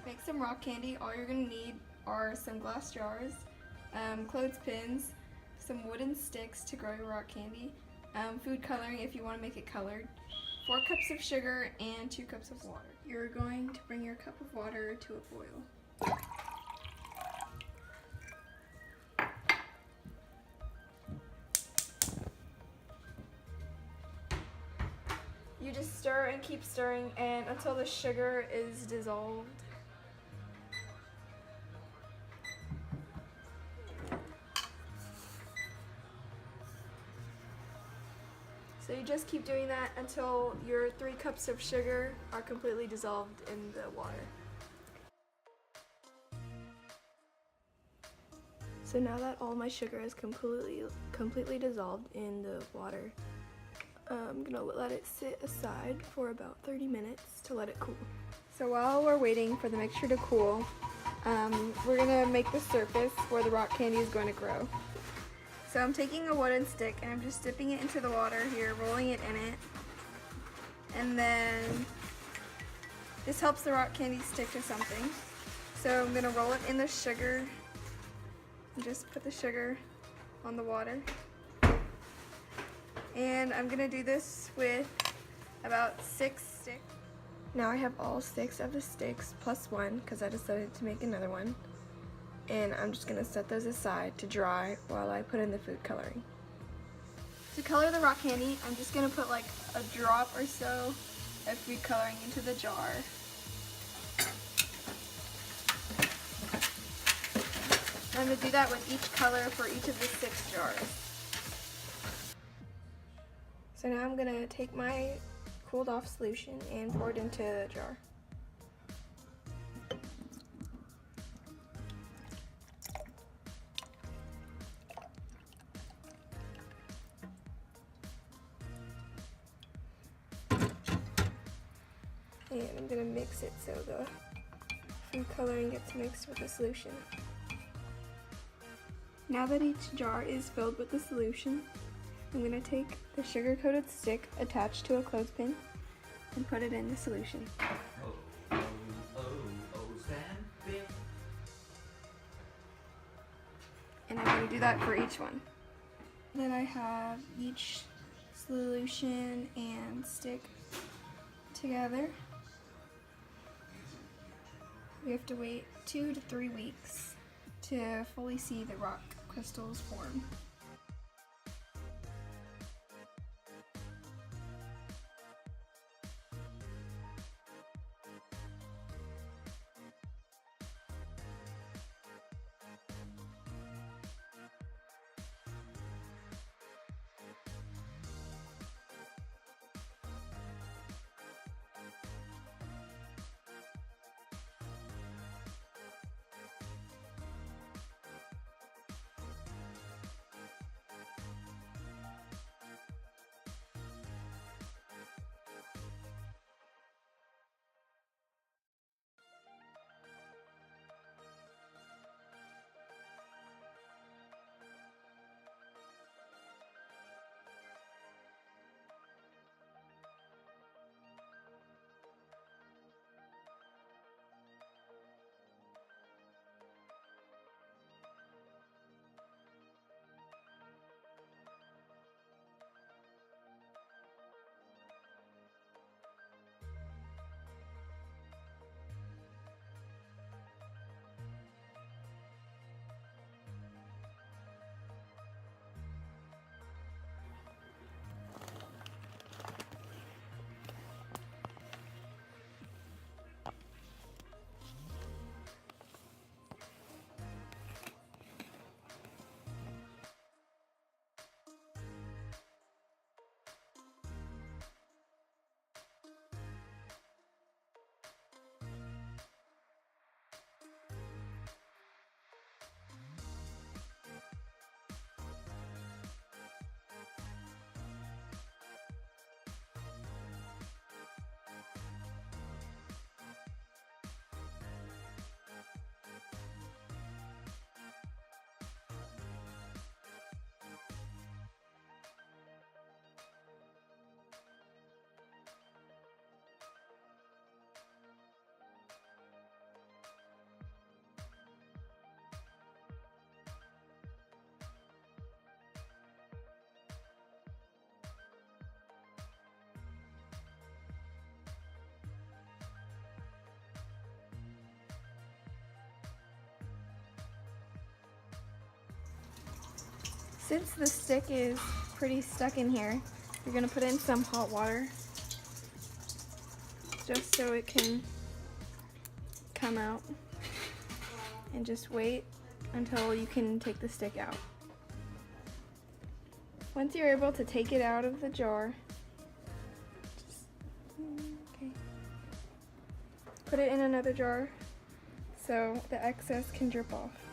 make some rock candy, all you're going to need are some glass jars, clothespins, some wooden sticks to grow your rock candy, food coloring if you want to make it colored, 4 cups of sugar, and 2 cups of water. You're going to bring your cup of water to a boil. You just stir and keep stirring and until the sugar is dissolved. So you just keep doing that until your 3 cups of sugar are completely dissolved in the water. So now that all my sugar is completely dissolved in the water, I'm gonna let it sit aside for about 30 minutes to let it cool. So while we're waiting for the mixture to cool, we're gonna make the surface where the rock candy is going to grow. So I'm taking a wooden stick and I'm just dipping it into the water here, rolling it in it. And then this helps the rock candy stick to something. So I'm gonna roll it in the sugar and just put the sugar on the water. And I'm gonna do this with about 6 sticks. Now I have all 6 of the sticks plus 1 because I decided to make another one. And I'm just gonna set those aside to dry while I put in the food coloring. To color the rock candy, I'm just gonna put like a drop or so of food coloring into the jar. I'm gonna do that with each color for each of the 6 jars. So now I'm gonna take my cooled off solution and pour it into the jar. And I'm gonna mix it so the food coloring gets mixed with the solution. Now that each jar is filled with the solution, I'm going to take the sugar-coated stick attached to a clothespin and put it in the solution. And I'm going to do that for each one. Then I have each solution and stick together. We have to wait 2 to 3 weeks to fully see the rock crystals form. Since the stick is pretty stuck in here, you're gonna put in some hot water just so it can come out, and just wait until you can take the stick out. Once you're able to take it out of the jar, put it in another jar so the excess can drip off.